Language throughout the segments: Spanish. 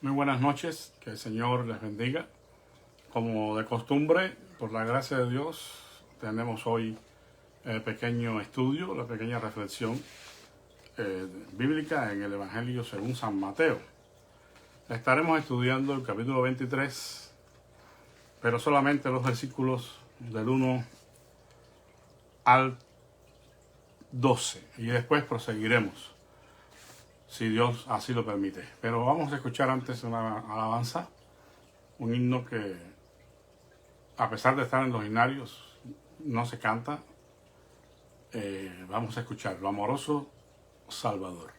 Muy buenas noches, que el Señor les bendiga. Como de costumbre, por la gracia de Dios, tenemos hoy el pequeño estudio, la pequeña reflexión bíblica en el Evangelio según San Mateo. Estaremos estudiando el capítulo 23, pero solamente los versículos del 1 al 12, y después proseguiremos, si Dios así lo permite. Pero vamos a escuchar antes una alabanza, un himno que, a pesar de estar en los himnarios, no se canta. Vamos a escucharlo, Amoroso Salvador.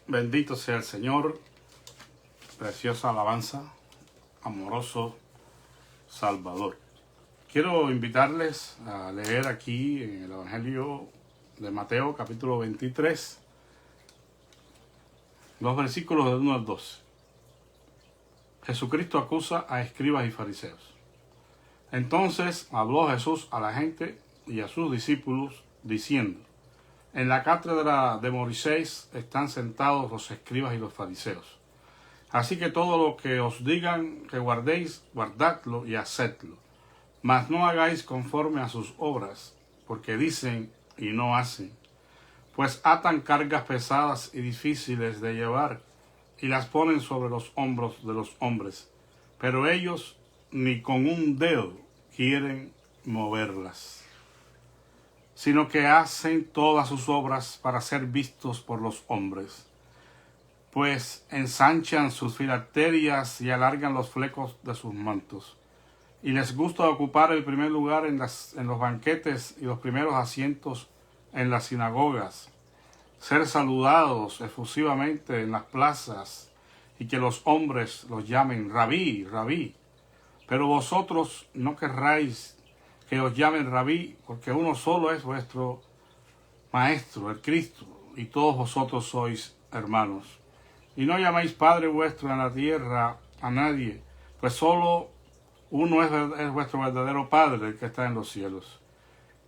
Bendito sea el Señor, preciosa alabanza, amoroso Salvador. Quiero invitarles a leer aquí en el Evangelio de Mateo, capítulo 23, los versículos del 1 al 12. Jesucristo acusa a escribas y fariseos. Entonces habló Jesús a la gente y a sus discípulos, diciendo: en la cátedra de Moisés están sentados los escribas y los fariseos. Así que todo lo que os digan que guardéis, guardadlo y hacedlo. Mas no hagáis conforme a sus obras, porque dicen y no hacen. Pues atan cargas pesadas y difíciles de llevar, y las ponen sobre los hombros de los hombres. Pero ellos ni con un dedo quieren moverlas, sino que hacen todas sus obras para ser vistos por los hombres. Pues ensanchan sus filacterias y alargan los flecos de sus mantos. Y les gusta ocupar el primer lugar en los banquetes y los primeros asientos en las sinagogas, ser saludados efusivamente en las plazas y que los hombres los llamen Rabí, Rabí. Pero vosotros no querráis que os llamen Rabí, porque uno solo es vuestro Maestro, el Cristo, y todos vosotros sois hermanos. Y no llaméis Padre vuestro en la tierra a nadie, pues solo uno es vuestro verdadero Padre, el que está en los cielos.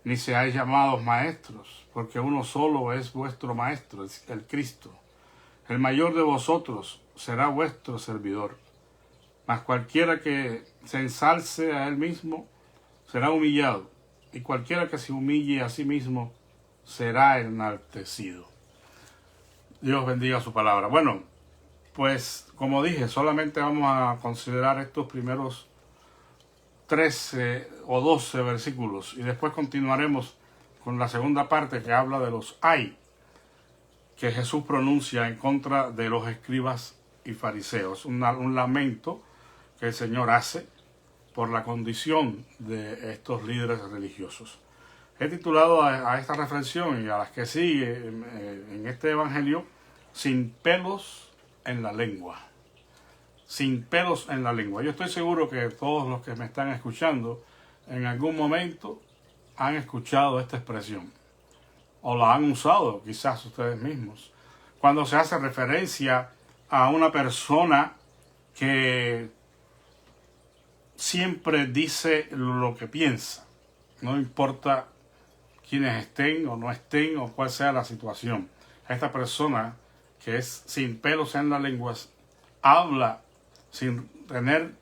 Ni seáis llamados maestros, porque uno solo es vuestro Maestro, el Cristo. El mayor de vosotros será vuestro servidor. Mas cualquiera que se ensalce a él mismo será humillado, y cualquiera que se humille a sí mismo será enaltecido. Dios bendiga su palabra. Bueno, pues como dije, solamente vamos a considerar estos primeros 13 o 12 versículos, y después continuaremos con la segunda parte que habla de los ay que Jesús pronuncia en contra de los escribas y fariseos. Un lamento que el Señor hace por la condición de estos líderes religiosos. He titulado a esta reflexión y a las que siguen en este evangelio, sin pelos en la lengua. Sin pelos en la lengua. Yo estoy seguro que todos los que me están escuchando en algún momento han escuchado esta expresión o la han usado quizás ustedes mismos cuando se hace referencia a una persona que siempre dice lo que piensa, no importa quienes estén o no estén o cuál sea la situación. Esta persona que es sin pelos en la lengua habla sin tener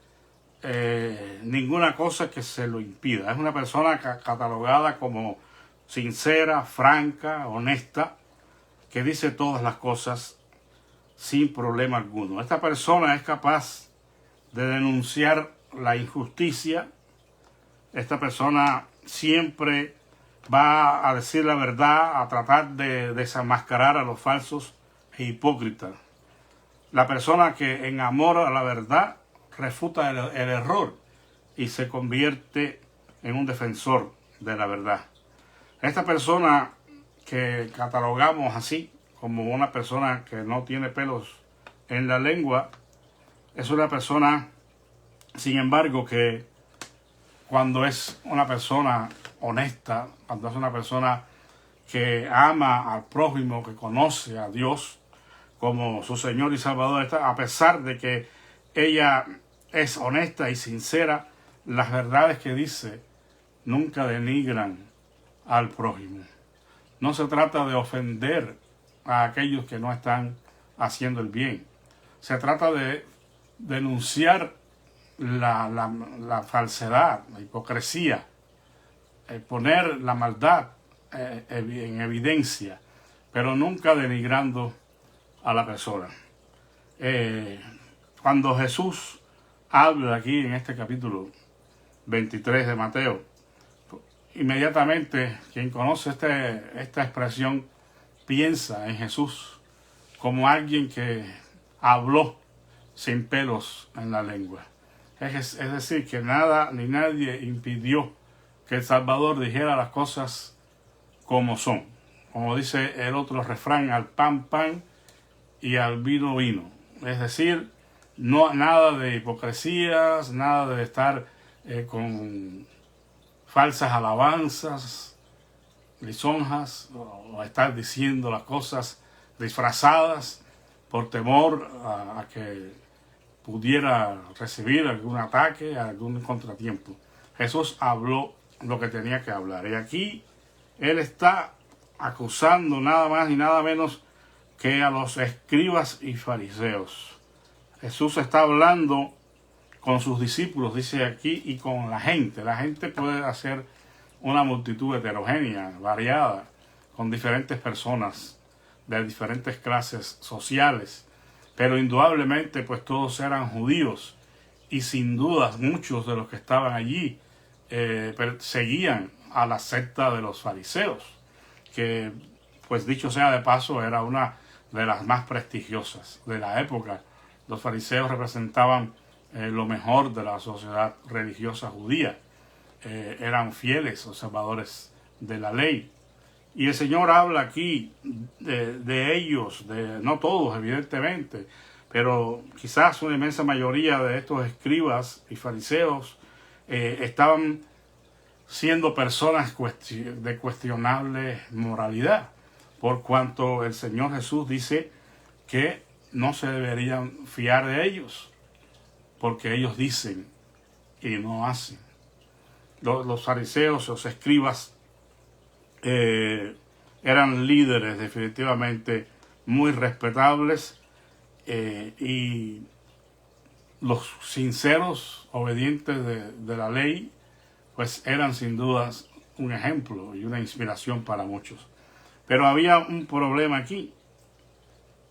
ninguna cosa que se lo impida. Es una persona catalogada como sincera, franca, honesta, que dice todas las cosas sin problema alguno. Esta persona es capaz de denunciar la injusticia. Esta persona siempre va a decir la verdad, a tratar de desenmascarar a los falsos e hipócritas. La persona que en amor a la verdad refuta el error y se convierte en un defensor de la verdad. Esta persona que catalogamos así como una persona que no tiene pelos en la lengua es una persona, sin embargo, que cuando es una persona honesta, cuando es una persona que ama al prójimo, que conoce a Dios como su Señor y Salvador, a pesar de que ella es honesta y sincera, las verdades que dice nunca denigran al prójimo. No se trata de ofender a aquellos que no están haciendo el bien. Se trata de denunciar la falsedad, la hipocresía, poner la maldad en evidencia, pero nunca denigrando a la persona. Cuando Jesús habla aquí en este capítulo 23 de Mateo, inmediatamente quien conoce esta expresión piensa en Jesús como alguien que habló sin pelos en la lengua. Es decir, que nada ni nadie impidió que el Salvador dijera las cosas como son. Como dice el otro refrán, al pan, pan y al vino, vino. Es decir, nada de hipocresías, nada de estar con falsas alabanzas, lisonjas, o estar diciendo las cosas disfrazadas por temor a que pudiera recibir algún ataque, algún contratiempo. Jesús habló lo que tenía que hablar. Y aquí Él está acusando nada más y nada menos que a los escribas y fariseos. Jesús está hablando con sus discípulos, dice aquí, y con la gente. La gente puede hacer una multitud heterogénea, variada, con diferentes personas de diferentes clases sociales, pero indudablemente pues todos eran judíos y sin dudas muchos de los que estaban allí seguían a la secta de los fariseos, que pues dicho sea de paso era una de las más prestigiosas de la época. Los fariseos representaban lo mejor de la sociedad religiosa judía. Eran fieles observadores de la ley. Y el Señor habla aquí de ellos, no todos evidentemente, pero quizás una inmensa mayoría de estos escribas y fariseos estaban siendo personas de cuestionable moralidad, por cuanto el Señor Jesús dice que no se deberían fiar de ellos, porque ellos dicen y no hacen. Los fariseos, los escribas, eran líderes definitivamente muy respetables, y los sinceros, obedientes de la ley, pues eran sin dudas un ejemplo y una inspiración para muchos. Pero había un problema aquí.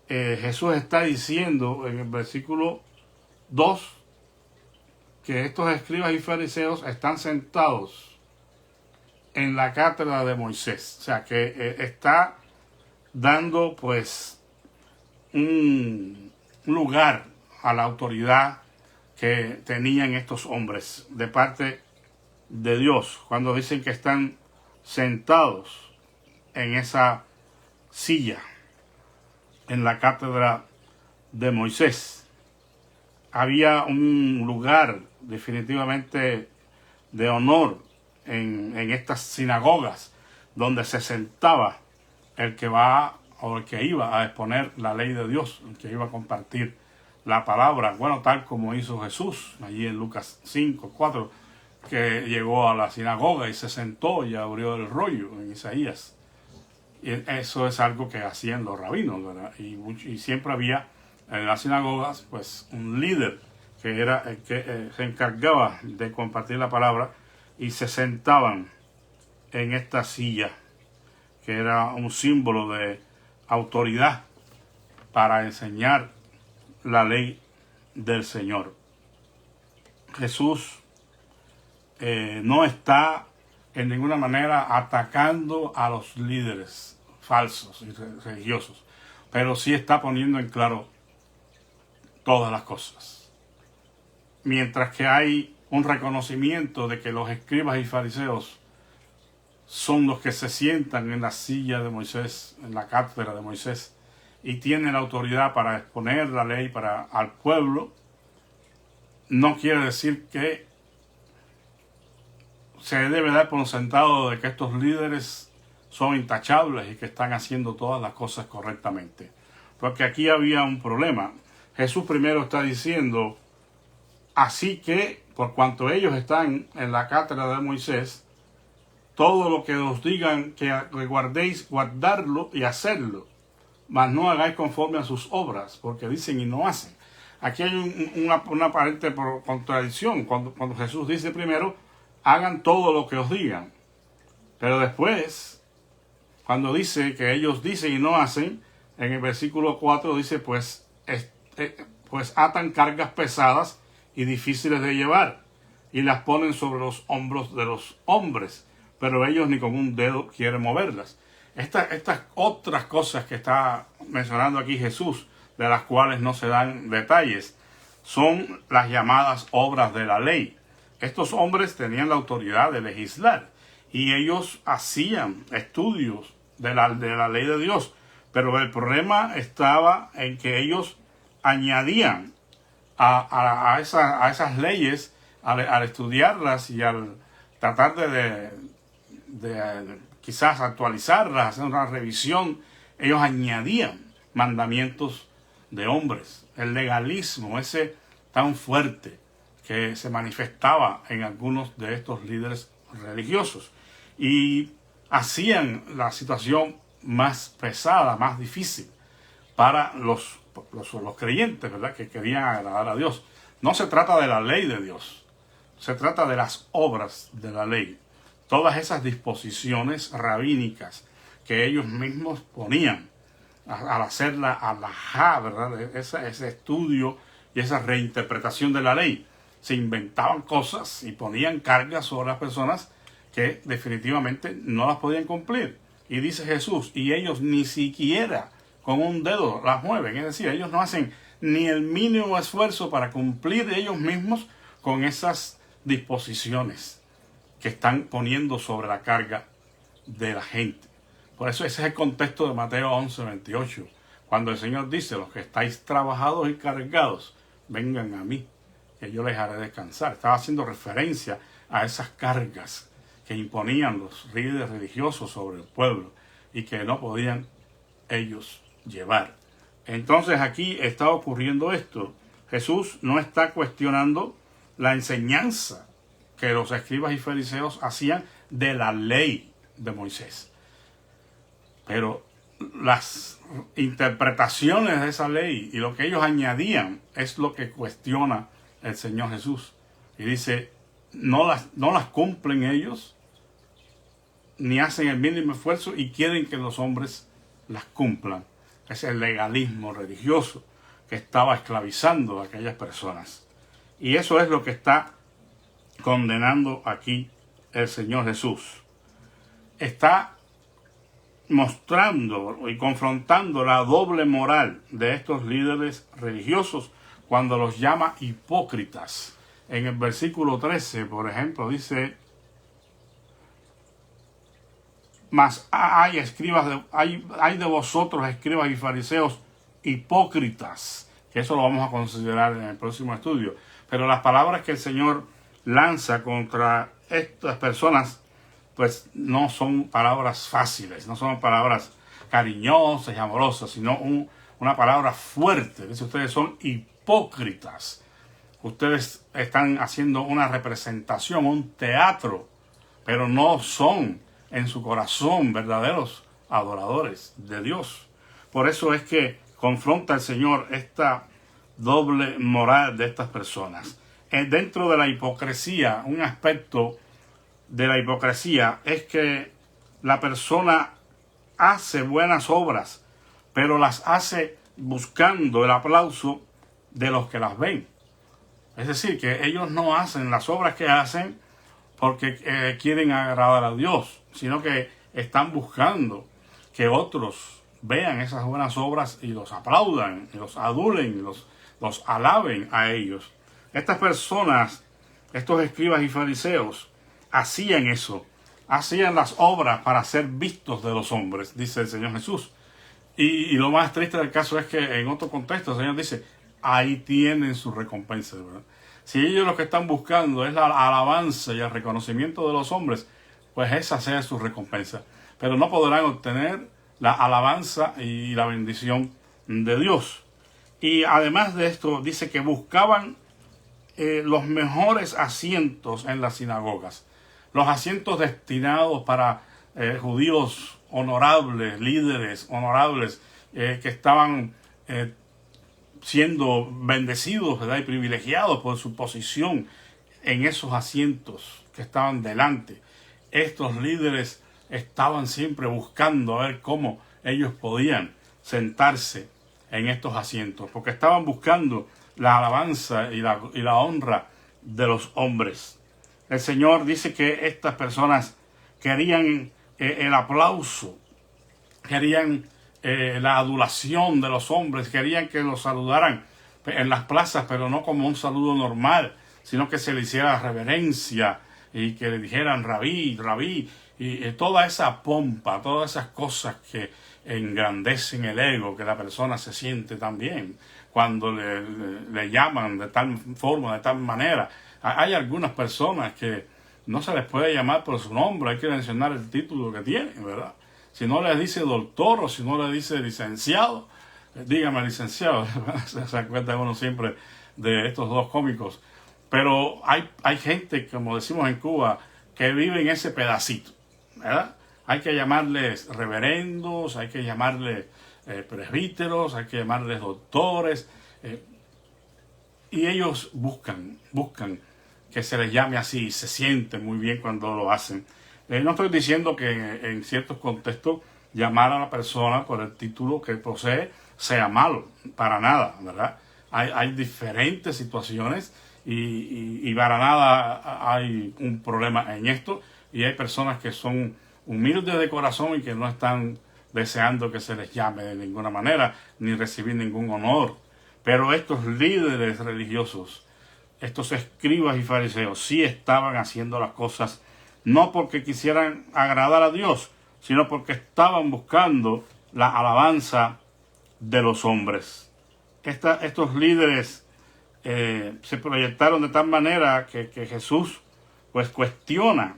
Jesús está diciendo en el versículo 2 que estos escribas y fariseos están sentados en la cátedra de Moisés. O sea, que está dando pues un lugar a la autoridad que tenían estos hombres de parte de Dios, cuando dicen que están sentados en esa silla en la cátedra de Moisés. Había un lugar definitivamente de honor en estas sinagogas donde se sentaba el que va o el que iba a exponer la ley de Dios, el que iba a compartir la palabra, bueno, tal como hizo Jesús allí en Lucas 5:4, que llegó a la sinagoga y se sentó y abrió el rollo en Isaías. Y eso es algo que hacían los rabinos, ¿verdad? Y siempre había en las sinagogas pues un líder que era el que se encargaba de compartir la palabra, y se sentaban en esta silla que era un símbolo de autoridad para enseñar la ley del Señor. Jesús no está en ninguna manera atacando a los líderes falsos y religiosos, pero sí está poniendo en claro todas las cosas. Mientras que hay un reconocimiento de que los escribas y fariseos son los que se sientan en la silla de Moisés, en la cátedra de Moisés, y tienen la autoridad para exponer la ley al pueblo, no quiere decir que se debe dar por sentado de que estos líderes son intachables y que están haciendo todas las cosas correctamente. Porque aquí había un problema. Jesús primero está diciendo, así que por cuanto ellos están en la cátedra de Moisés, todo lo que os digan que guardéis, guardarlo y hacerlo, mas no hagáis conforme a sus obras, porque dicen y no hacen. Aquí hay una aparente contradicción cuando Jesús dice primero, hagan todo lo que os digan, pero después, cuando dice que ellos dicen y no hacen, en el versículo 4 dice, pues atan cargas pesadas y difíciles de llevar, y las ponen sobre los hombros de los hombres, pero ellos ni con un dedo quieren moverlas. Estas otras cosas que está mencionando aquí Jesús, de las cuales no se dan detalles, son las llamadas obras de la ley. Estos hombres tenían la autoridad de legislar y ellos hacían estudios de la ley de Dios, pero el problema estaba en que ellos añadían a esas leyes, al estudiarlas y al tratar de quizás actualizarlas, hacer una revisión, ellos añadían mandamientos de hombres. El legalismo ese tan fuerte que se manifestaba en algunos de estos líderes religiosos, y hacían la situación más pesada, más difícil para los creyentes, ¿verdad?, que querían agradar a Dios. No se trata de la ley de Dios, se trata de las obras de la ley. Todas esas disposiciones rabínicas que ellos mismos ponían al hacer la halajá, ¿verdad?, ese estudio y esa reinterpretación de la ley. Se inventaban cosas y ponían cargas sobre las personas que definitivamente no las podían cumplir. Y dice Jesús, y ellos ni siquiera con un dedo las mueven. Es decir, ellos no hacen ni el mínimo esfuerzo para cumplir ellos mismos con esas disposiciones que están poniendo sobre la carga de la gente. Por eso ese es el contexto de Mateo 11:28, cuando el Señor dice, los que estáis trabajados y cargados, vengan a mí, que yo les haré descansar. Estaba haciendo referencia a esas cargas que imponían los líderes religiosos sobre el pueblo y que no podían ellos llevar. Entonces aquí está ocurriendo esto. Jesús no está cuestionando la enseñanza que los escribas y fariseos hacían de la ley de Moisés, pero las interpretaciones de esa ley y lo que ellos añadían es lo que cuestiona el Señor Jesús, y dice, no las cumplen ellos, ni hacen el mínimo esfuerzo y quieren que los hombres las cumplan. Es el legalismo religioso que estaba esclavizando a aquellas personas, y eso es lo que está condenando aquí el Señor Jesús. Está mostrando y confrontando la doble moral de estos líderes religiosos cuando los llama hipócritas. En el versículo 13, por ejemplo, dice: mas hay de vosotros, escribas y fariseos, hipócritas, que eso lo vamos a considerar en el próximo estudio. Pero las palabras que el Señor lanza contra estas personas, pues no son palabras fáciles, no son palabras cariñosas y amorosas, sino una palabra fuerte. Dice: ustedes son hipócritas. Ustedes están haciendo una representación, un teatro, pero no son en su corazón verdaderos adoradores de Dios. Por eso es que confronta el Señor esta doble moral de estas personas. Dentro de la hipocresía, un aspecto de la hipocresía es que la persona hace buenas obras, pero las hace buscando el aplauso de los que las ven. Es decir, que ellos no hacen las obras que hacen porque quieren agradar a Dios, sino que están buscando que otros vean esas buenas obras y los aplaudan, y los adulen, y los alaben a ellos. Estas personas, estos escribas y fariseos, hacían eso, hacían las obras para ser vistos de los hombres, dice el Señor Jesús. Y lo más triste del caso es que en otro contexto el Señor dice: ahí tienen su recompensa, ¿verdad? Si ellos lo que están buscando es la alabanza y el reconocimiento de los hombres, pues esa sea su recompensa. Pero no podrán obtener la alabanza y la bendición de Dios. Y además de esto, dice que buscaban los mejores asientos en las sinagogas. Los asientos destinados para judíos honorables, líderes honorables, que estaban siendo bendecidos, ¿verdad?, y privilegiados por su posición en esos asientos que estaban delante. Estos líderes estaban siempre buscando a ver cómo ellos podían sentarse en estos asientos, porque estaban buscando la alabanza y la honra de los hombres. El Señor dice que estas personas querían el aplauso, querían la adulación de los hombres, querían que los saludaran en las plazas, pero no como un saludo normal, sino que se le hiciera reverencia y que le dijeran rabí, rabí, y toda esa pompa, todas esas cosas que engrandecen el ego, que la persona se siente tan bien cuando le llaman de tal forma, de tal manera. Hay algunas personas que no se les puede llamar por su nombre, hay que mencionar el título que tienen, ¿verdad? Si no le dice doctor o si no le dice licenciado, dígame licenciado, se acuerda uno siempre de estos dos cómicos. Pero hay gente, como decimos en Cuba, que vive en ese pedacito, ¿verdad? Hay que llamarles reverendos, hay que llamarles presbíteros, hay que llamarles doctores, y ellos buscan que se les llame así y se sienten muy bien cuando lo hacen. No estoy diciendo que en ciertos contextos llamar a la persona por el título que posee sea malo, para nada, ¿verdad? Hay diferentes situaciones y para nada hay un problema en esto, y hay personas que son humildes de corazón y que no están deseando que se les llame de ninguna manera ni recibir ningún honor. Pero estos líderes religiosos, estos escribas y fariseos, sí estaban haciendo las cosas no porque quisieran agradar a Dios, sino porque estaban buscando la alabanza de los hombres. Estos líderes se proyectaron de tal manera que Jesús pues cuestiona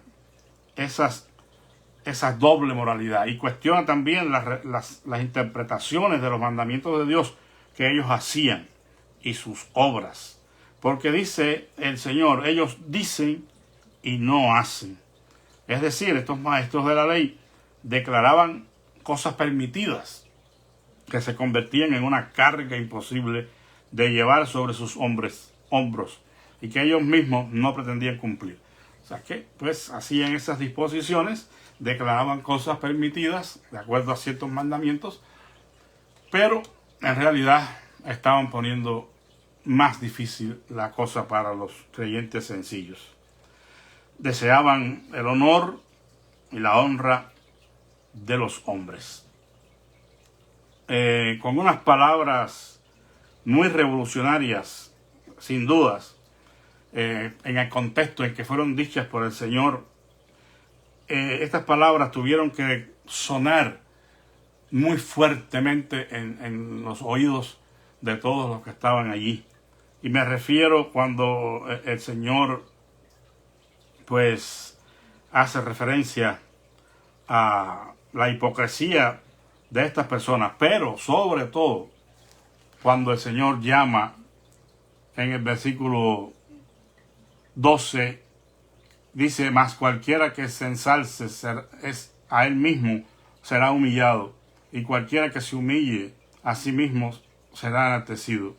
esa doble moralidad y cuestiona también las interpretaciones de los mandamientos de Dios que ellos hacían y sus obras. Porque dice el Señor, ellos dicen y no hacen. Es decir, estos maestros de la ley declaraban cosas permitidas que se convertían en una carga imposible de llevar sobre sus hombros y que ellos mismos no pretendían cumplir. O sea que, pues, hacían esas disposiciones, declaraban cosas permitidas de acuerdo a ciertos mandamientos, pero en realidad estaban poniendo más difícil la cosa para los creyentes sencillos. Deseaban el honor y la honra de los hombres. Con unas palabras muy revolucionarias, sin dudas, en el contexto en que fueron dichas por el Señor. Estas palabras tuvieron que sonar muy fuertemente en los oídos de todos los que estaban allí. Y me refiero cuando el Señor pues hace referencia a la hipocresía de estas personas, pero sobre todo cuando el Señor llama en el versículo 12, dice: mas cualquiera que se ensalce a él mismo será humillado, y cualquiera que se humille a sí mismo será enaltecido.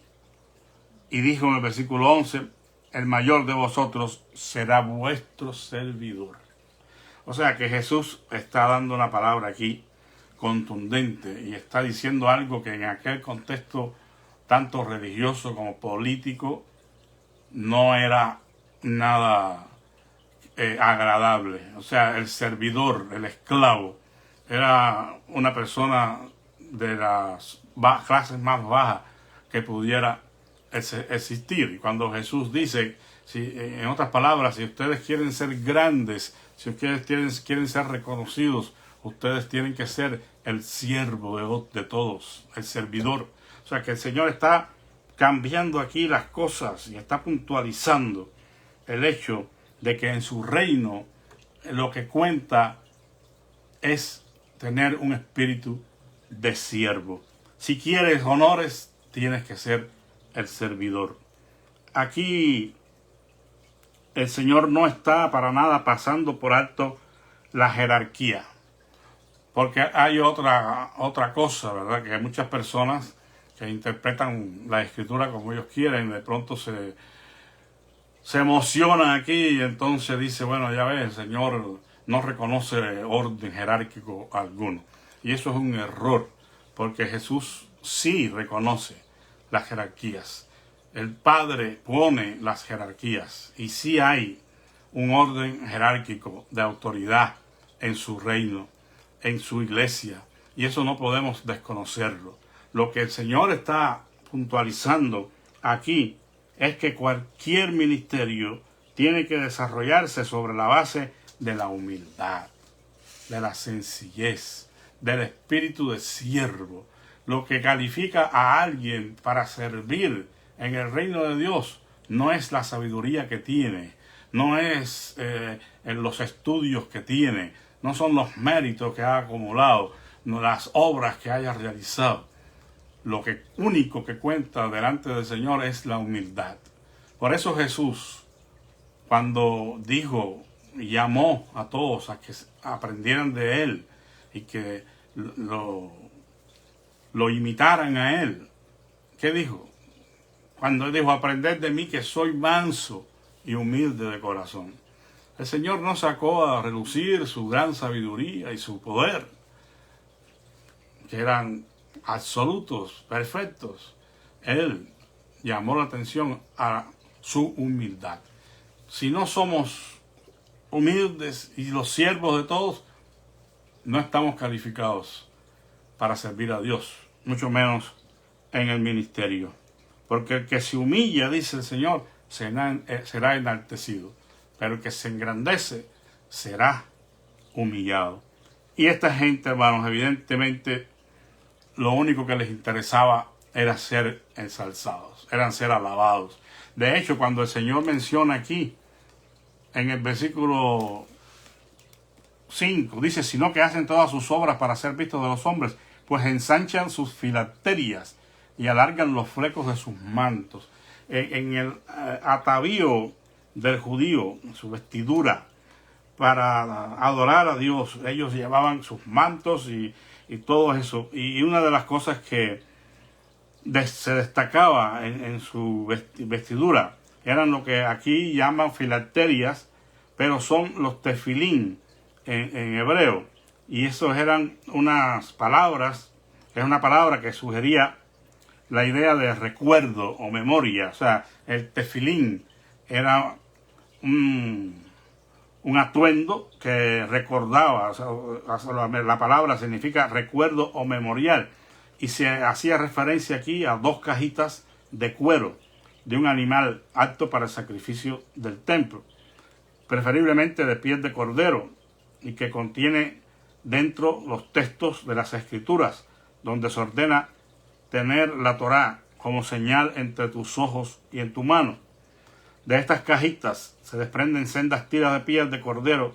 Y dijo en el versículo 11: el mayor de vosotros será vuestro servidor. O sea que Jesús está dando una palabra aquí contundente y está diciendo algo que en aquel contexto tanto religioso como político no era nada agradable. O sea, el servidor, el esclavo, era una persona de las clases más bajas que pudiera existir. Y cuando Jesús dice, en otras palabras, si ustedes quieren ser grandes, si ustedes quieren ser reconocidos, ustedes tienen que ser el siervo de todos, el servidor. O sea que el Señor está cambiando aquí las cosas y está puntualizando el hecho de que en su reino lo que cuenta es tener un espíritu de siervo. Si quieres honores, tienes que ser el servidor. Aquí el Señor no está para nada pasando por alto la jerarquía, porque hay otra cosa, ¿verdad? Que hay muchas personas que interpretan la Escritura como ellos quieren, de pronto se emocionan aquí y entonces dice: bueno, ya ves, el Señor no reconoce orden jerárquico alguno. Y eso es un error, porque Jesús sí reconoce las jerarquías. El Padre pone las jerarquías y sí hay un orden jerárquico de autoridad en su reino, en su iglesia, y eso no podemos desconocerlo. Lo que el Señor está puntualizando aquí es que cualquier ministerio tiene que desarrollarse sobre la base de la humildad, de la sencillez, del espíritu de siervo. Lo que califica a alguien para servir en el reino de Dios no es la sabiduría que tiene, no es en los estudios que tiene, no son los méritos que ha acumulado, no las obras que haya realizado. Lo único que cuenta delante del Señor es la humildad. Por eso Jesús, cuando dijo y llamó a todos a que aprendieran de Él y que lo imitaran a Él, ¿qué dijo? Cuando Él dijo: aprended de mí que soy manso y humilde de corazón. El Señor no sacó a relucir su gran sabiduría y su poder, que eran absolutos, perfectos. Él llamó la atención a su humildad. Si no somos humildes y los siervos de todos, no estamos calificados para servir a Dios, mucho menos en el ministerio. Porque el que se humilla, dice el Señor, será enaltecido, pero el que se engrandece será humillado. Y esta gente, hermanos, evidentemente lo único que les interesaba era ser ensalzados, eran ser alabados. De hecho, cuando el Señor menciona aquí, en el versículo 5, dice: sino que hacen todas sus obras para ser vistos de los hombres, pues ensanchan sus filacterias y alargan los flecos de sus mantos. En el atavío del judío, su vestidura, para adorar a Dios, ellos llevaban sus mantos y todo eso. Y una de las cosas que se destacaba en su vestidura eran lo que aquí llaman filacterias, pero son los tefilín en hebreo. Y esos eran unas palabras, es una palabra que sugería la idea de recuerdo o memoria. O sea, el tefilín era un un atuendo que recordaba, o sea, la palabra significa recuerdo o memorial, y se hacía referencia aquí a 2 cajitas de cuero de un animal apto para el sacrificio del templo, preferiblemente de piel de cordero, y que contiene dentro los textos de las escrituras, donde se ordena tener la Torá como señal entre tus ojos y en tu mano. De estas cajitas se desprenden sendas tiras de piel de cordero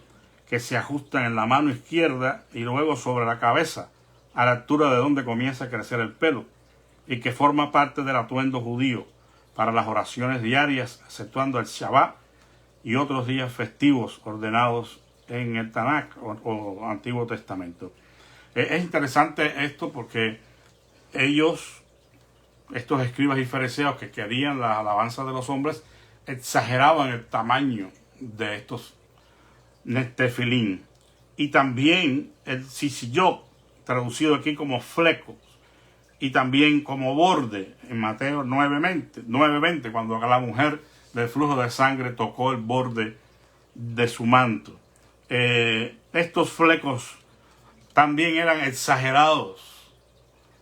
que se ajustan en la mano izquierda y luego sobre la cabeza, a la altura de donde comienza a crecer el pelo, y que forma parte del atuendo judío para las oraciones diarias, exceptuando el Shabbat y otros días festivos ordenados en el Tanakh o Antiguo Testamento. Es interesante esto porque estos escribas y fariseos que querían la alabanza de los hombres, exageraban el tamaño de estos tefilín. Y también el sisillot, traducido aquí como flecos, y también como borde, en Mateo 9:20, cuando la mujer del flujo de sangre tocó el borde de su manto. Estos flecos también eran exagerados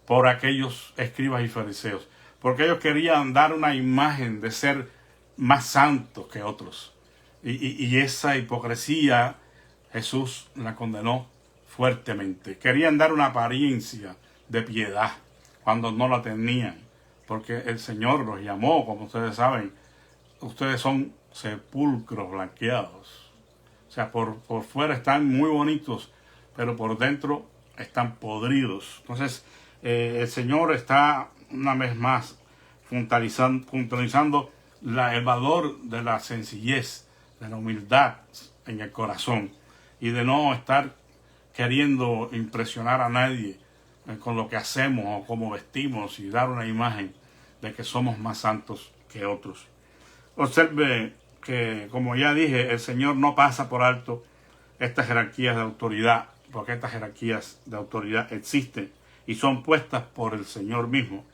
por aquellos escribas y fariseos, porque ellos querían dar una imagen de ser más santos que otros. Y esa hipocresía Jesús la condenó fuertemente. Querían dar una apariencia de piedad cuando no la tenían, porque el Señor los llamó, como ustedes saben, ustedes son sepulcros blanqueados. O sea, por fuera están muy bonitos, pero por dentro están podridos. Entonces, el Señor está una vez más puntualizando el valor de la sencillez, de la humildad en el corazón y de no estar queriendo impresionar a nadie con lo que hacemos o cómo vestimos y dar una imagen de que somos más santos que otros. Observe que, como ya dije, el Señor no pasa por alto estas jerarquías de autoridad, porque estas jerarquías de autoridad existen y son puestas por el Señor mismo.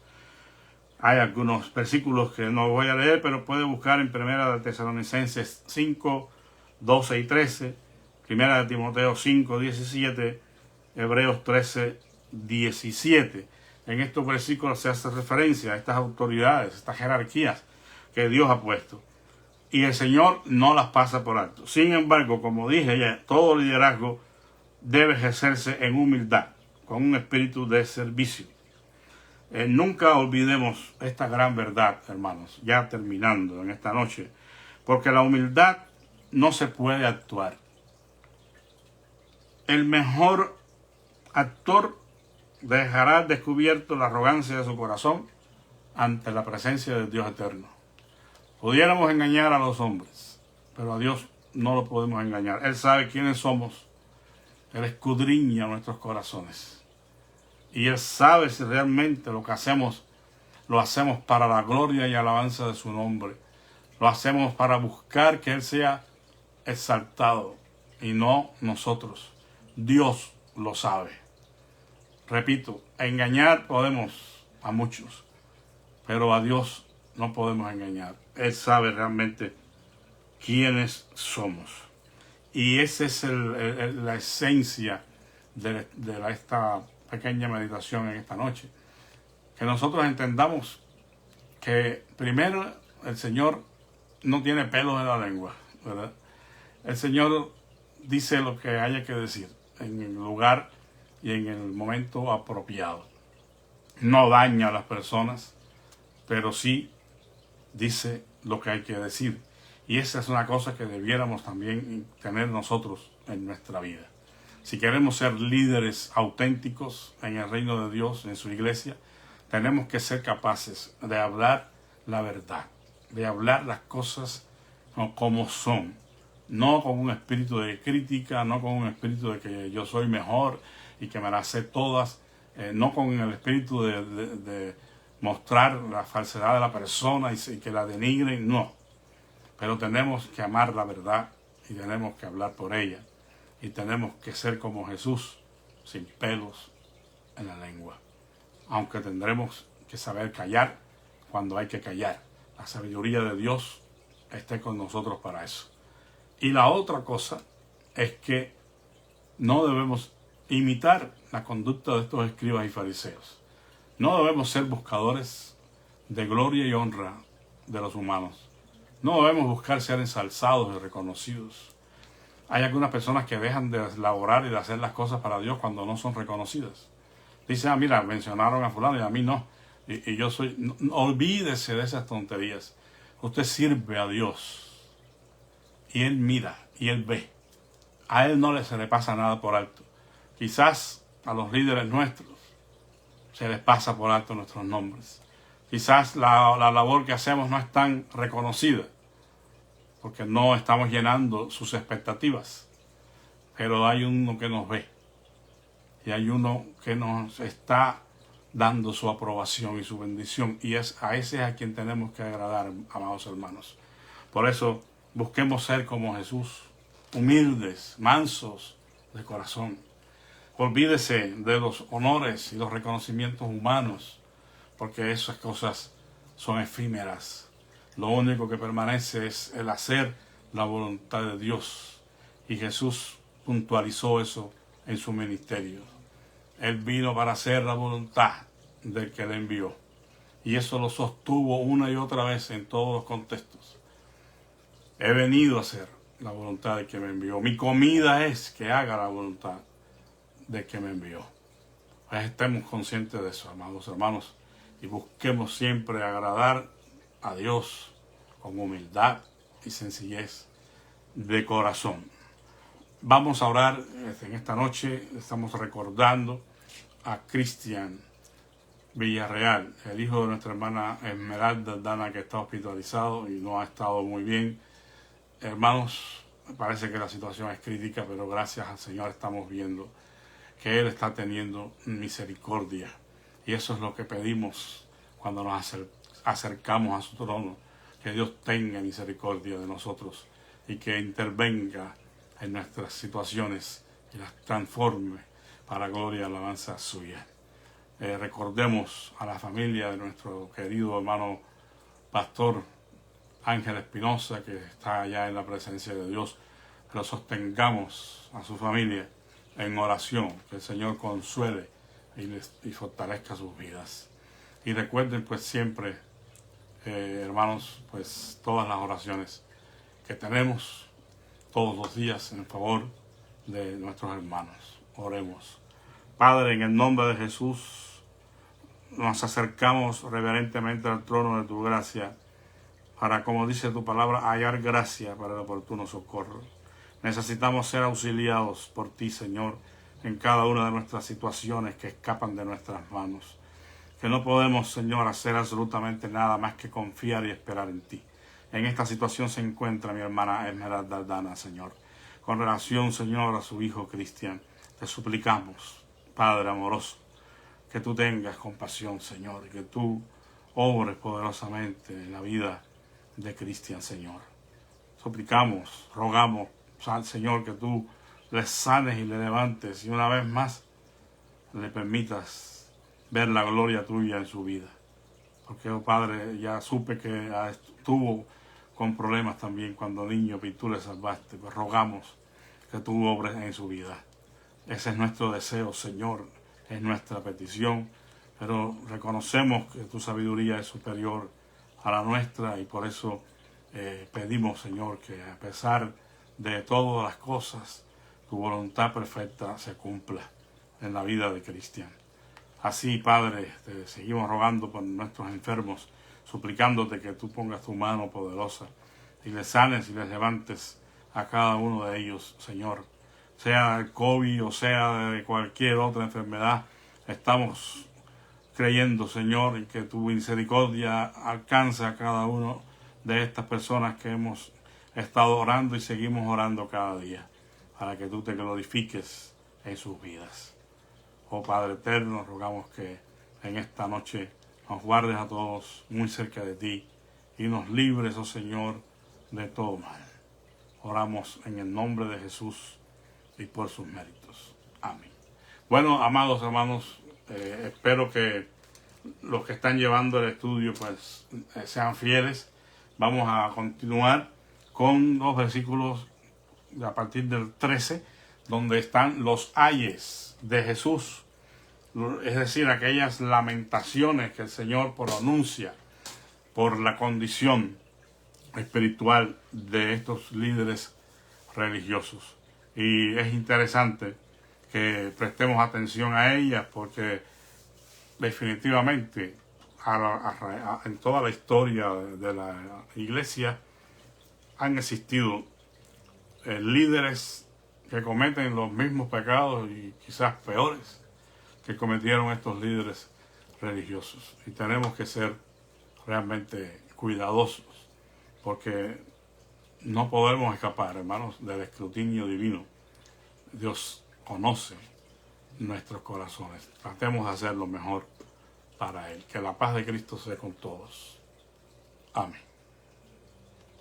Hay algunos versículos que no voy a leer, pero puede buscar en 1 de Tesalonicenses 5, 12 y 13, 1 de Timoteo 5, 17, Hebreos 13, 17. En estos versículos se hace referencia a estas autoridades, estas jerarquías que Dios ha puesto. Y el Señor no las pasa por alto. Sin embargo, como dije ya, todo liderazgo debe ejercerse en humildad, con un espíritu de servicio. Nunca olvidemos esta gran verdad, hermanos, ya terminando en esta noche, porque la humildad no se puede actuar. El mejor actor dejará descubierto la arrogancia de su corazón ante la presencia del Dios eterno. Pudiéramos engañar a los hombres, pero a Dios no lo podemos engañar. Él sabe quiénes somos. Él escudriña nuestros corazones. Y Él sabe si realmente lo que hacemos, lo hacemos para la gloria y alabanza de su nombre. Lo hacemos para buscar que Él sea exaltado y no nosotros. Dios lo sabe. Repito, engañar podemos a muchos, pero a Dios no podemos engañar. Él sabe realmente quiénes somos. Y esa es la esencia de esta pequeña meditación en esta noche. Que nosotros entendamos que primero el Señor no tiene pelos en la lengua, ¿verdad? El Señor dice lo que haya que decir en el lugar y en el momento apropiado. No daña a las personas, pero sí dice lo que hay que decir. Y esa es una cosa que debiéramos también tener nosotros en nuestra vida. Si queremos ser líderes auténticos en el reino de Dios, en su iglesia, tenemos que ser capaces de hablar la verdad, de hablar las cosas como son, no con un espíritu de crítica, no con un espíritu de que yo soy mejor y que me las sé todas, no con el espíritu de mostrar la falsedad de la persona y que la denigren, no. Pero tenemos que amar la verdad y tenemos que hablar por ella. Y tenemos que ser como Jesús, sin pelos en la lengua. Aunque tendremos que saber callar cuando hay que callar. La sabiduría de Dios esté con nosotros para eso. Y la otra cosa es que no debemos imitar la conducta de estos escribas y fariseos. No debemos ser buscadores de gloria y honra de los humanos. No debemos buscar ser ensalzados y reconocidos. Hay algunas personas que dejan de laborar y de hacer las cosas para Dios cuando no son reconocidas. Dicen, mira, mencionaron a fulano y a mí no. Y yo soy... No, olvídese de esas tonterías. Usted sirve a Dios. Y Él mira y Él ve. A Él no se le pasa nada por alto. Quizás a los líderes nuestros se les pasa por alto nuestros nombres. Quizás la labor que hacemos no es tan reconocida, porque no estamos llenando sus expectativas. Pero hay uno que nos ve. Y hay uno que nos está dando su aprobación y su bendición. Y es a ese a quien tenemos que agradar, amados hermanos. Por eso busquemos ser como Jesús, humildes, mansos de corazón. Olvídese de los honores y los reconocimientos humanos, porque esas cosas son efímeras. Lo único que permanece es el hacer la voluntad de Dios. Y Jesús puntualizó eso en su ministerio. Él vino para hacer la voluntad del que le envió. Y eso lo sostuvo una y otra vez en todos los contextos. He venido a hacer la voluntad del que me envió. Mi comida es que haga la voluntad del que me envió. Pues estemos conscientes de eso, amados hermanos, y busquemos siempre agradar a Dios con humildad y sencillez de corazón. Vamos a orar en esta noche. Estamos recordando a Cristian Villarreal, el hijo de nuestra hermana Esmeralda Aldana, que está hospitalizado y no ha estado muy bien. Hermanos, me parece que la situación es crítica, pero gracias al Señor estamos viendo que Él está teniendo misericordia. Y eso es lo que pedimos cuando nos acercamos a su trono, que Dios tenga misericordia de nosotros y que intervenga en nuestras situaciones y las transforme para gloria y alabanza suya. Recordemos a la familia de nuestro querido hermano pastor Ángel Espinosa, que está allá en la presencia de Dios. Lo sostengamos a su familia en oración, que el Señor consuele y fortalezca sus vidas. Y recuerden pues siempre, hermanos, pues todas las oraciones que tenemos todos los días en favor de nuestros hermanos. Oremos. Padre, en el nombre de Jesús, nos acercamos reverentemente al trono de tu gracia para, como dice tu palabra, hallar gracia para el oportuno socorro. Necesitamos ser auxiliados por ti, Señor, en cada una de nuestras situaciones que escapan de nuestras manos. Que no podemos, Señor, hacer absolutamente nada más que confiar y esperar en ti. En esta situación se encuentra mi hermana Esmeralda Aldana, Señor. Con relación, Señor, a su hijo Cristian, te suplicamos, Padre amoroso, que tú tengas compasión, Señor, y que tú obres poderosamente en la vida de Cristian, Señor. Suplicamos, rogamos, Señor, que tú le sanes y le levantes y una vez más le permitas ver la gloria tuya en su vida. Porque, oh Padre, ya supe que estuvo con problemas también cuando niño y tú le salvaste. Pues rogamos que tú obres en su vida. Ese es nuestro deseo, Señor, es nuestra petición, pero reconocemos que tu sabiduría es superior a la nuestra y por eso pedimos, Señor, que a pesar de todas las cosas, tu voluntad perfecta se cumpla en la vida de Cristian. Así, Padre, te seguimos rogando por nuestros enfermos, suplicándote que tú pongas tu mano poderosa y les sanes y les levantes a cada uno de ellos, Señor. Sea el COVID o sea de cualquier otra enfermedad, estamos creyendo, Señor, en que tu misericordia alcance a cada uno de estas personas que hemos estado orando y seguimos orando cada día, para que tú te glorifiques en sus vidas. Oh Padre eterno, rogamos que en esta noche nos guardes a todos muy cerca de ti y nos libres, oh Señor, de todo mal. Oramos en el nombre de Jesús y por sus méritos. Amén. Bueno, amados hermanos, espero que los que están llevando el estudio pues sean fieles. Vamos a continuar con los versículos a partir del 13, donde están los ayes de Jesús, es decir, aquellas lamentaciones que el Señor pronuncia por la condición espiritual de estos líderes religiosos. Y es interesante que prestemos atención a ellas, porque definitivamente en toda la historia de la iglesia han existido líderes que cometen los mismos pecados y quizás peores que cometieron estos líderes religiosos. Y tenemos que ser realmente cuidadosos, porque no podemos escapar, hermanos, del escrutinio divino. Dios conoce nuestros corazones. Tratemos de hacer lo mejor para Él. Que la paz de Cristo sea con todos. Amén.